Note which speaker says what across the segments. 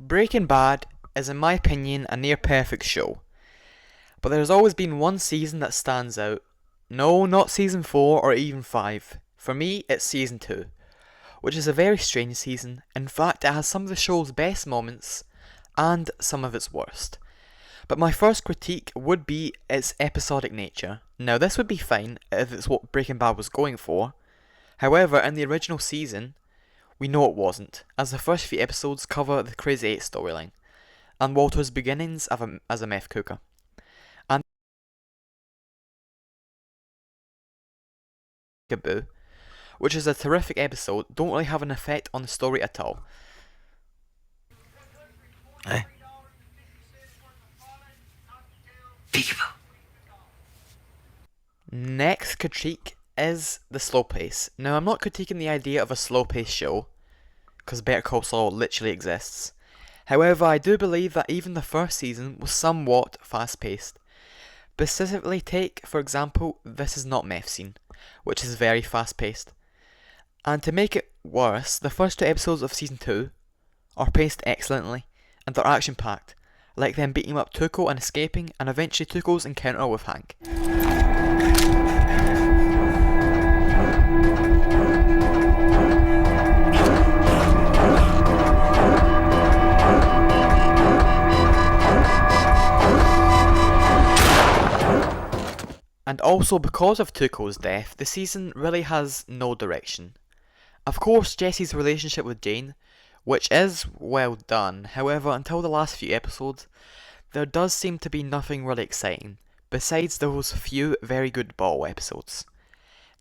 Speaker 1: Breaking Bad is, in my opinion, a near perfect show. But there's always been one season that stands out. No, not season 4 or even 5. For me, it's season 2, which is a very strange season. In fact, it has some of the show's best moments and some of its worst. But my first critique would be its episodic nature. Now, this would be fine if it's what Breaking Bad was going for. However, in the original season, we know it wasn't, as the first few episodes cover the Crazy 8 storyline, and Walter's beginnings as a meth cooker. And Gaboo, which is a terrific episode, don't really have an effect on the story at all.
Speaker 2: Eh? Peekaboo.
Speaker 1: Next critique is the slow pace. Now, I'm not critiquing the idea of a slow paced show, because Better Call Saul literally exists. However, I do believe that even the first season was somewhat fast paced. Specifically take, for example, This Is Not Meth Scene, which is very fast paced. And to make it worse, the first 2 episodes of season 2 are paced excellently, and they're action packed, like them beating up Tuco and escaping, and eventually Tuco's encounter with Hank. And also, because of Tuco's death, the season really has no direction. Of course, Jesse's relationship with Jane, which is well done, however, until the last few episodes, there does seem to be nothing really exciting, besides those few very good bottle episodes.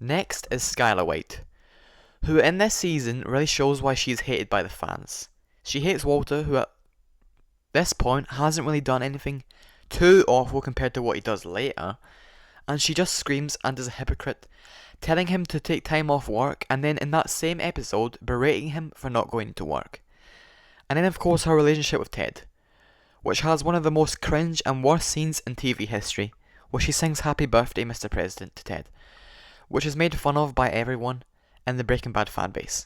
Speaker 1: Next is Skylar White, who in this season really shows why she is hated by the fans. She hates Walter, who at this point hasn't really done anything too awful compared to what he does later, and she just screams and is a hypocrite, telling him to take time off work, and then in that same episode berating him for not going to work. And then of course her relationship with Ted, which has one of the most cringe and worst scenes in TV history, where she sings Happy Birthday Mr. President to Ted, which is made fun of by everyone in the Breaking Bad fanbase.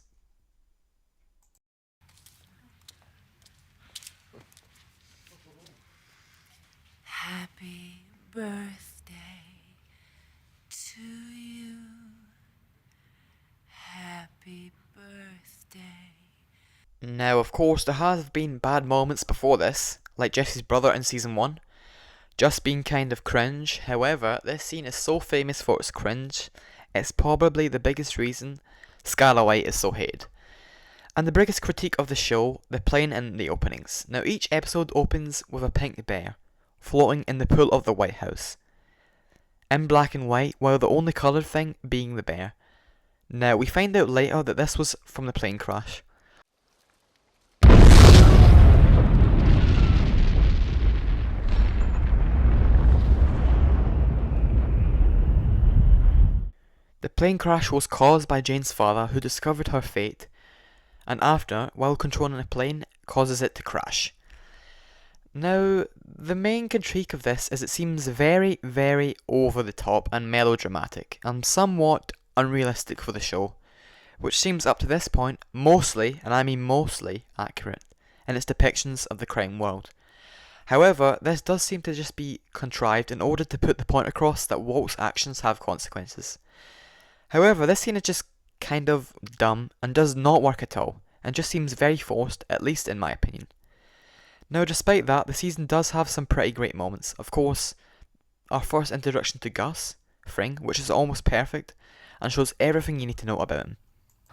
Speaker 3: Happy birthday to you. Happy birthday.
Speaker 1: Now, of course, there have been bad moments before this, like Jesse's brother in season 1, just being kind of cringe. However, this scene is so famous for its cringe, it's probably the biggest reason Skylar White is so hated. And the biggest critique of the show, the plane and the openings. Now, each episode opens with a pink bear floating in the pool of the White House, in black and white, while the only coloured thing being the bear. Now, we find out later that this was from the plane crash. The plane crash was caused by Jane's father, who discovered her fate, and after, while controlling a plane, causes it to crash. Now, the main critique of this is it seems very, very over the top and melodramatic, and somewhat unrealistic for the show, which seems up to this point mostly, and I mean mostly, accurate in its depictions of the crime world. However, this does seem to just be contrived in order to put the point across that Walt's actions have consequences. However, this scene is just kind of dumb and does not work at all, and just seems very forced, at least in my opinion. Now, despite that, the season does have some pretty great moments. Of course, our first introduction to Gus Fring, which is almost perfect, and shows everything you need to know about him,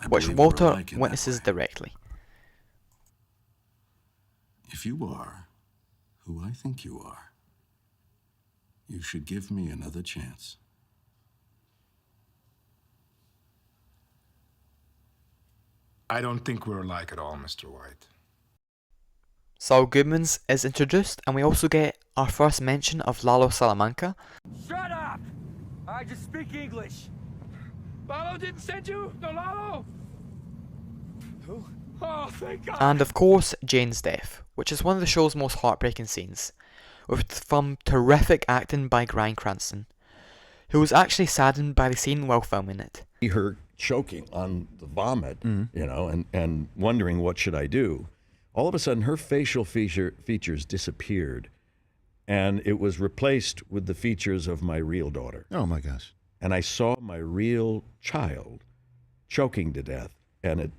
Speaker 1: which Walter witnesses directly.
Speaker 4: If you are who I think you are, you should give me another chance.
Speaker 5: I don't think we're alike at all, Mr. White.
Speaker 1: Saul Goodman's is introduced, and we also get our first mention of Lalo Salamanca.
Speaker 6: Shut up! I just speak English. Lalo didn't send you? No, Lalo? Who? Oh, thank God!
Speaker 1: And of course, Jane's death, which is one of the show's most heartbreaking scenes, with some terrific acting by Bryan Cranston, who was actually saddened by the scene while filming it.
Speaker 7: Her choking on the vomit, you know, and wondering what should I do. all of a sudden her facial features disappeared, and it was replaced with the features of my real daughter.
Speaker 8: Oh my gosh.
Speaker 7: And I saw my real child choking to death, and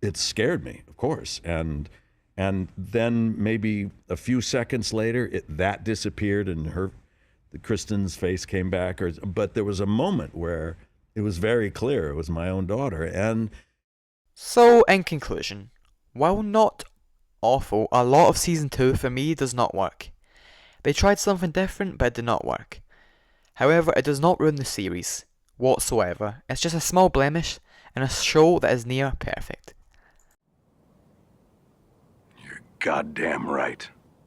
Speaker 7: it scared me, of course. And then maybe a few seconds later, that disappeared, and Kristen's face came back. But there was a moment where it was very clear it was my own daughter. And
Speaker 1: so, in conclusion, while not awful, a lot of season 2 for me does not work. They tried something different, but it did not work. However, it does not ruin the series whatsoever. It's just a small blemish in a show that is near perfect.
Speaker 7: you're goddamn right.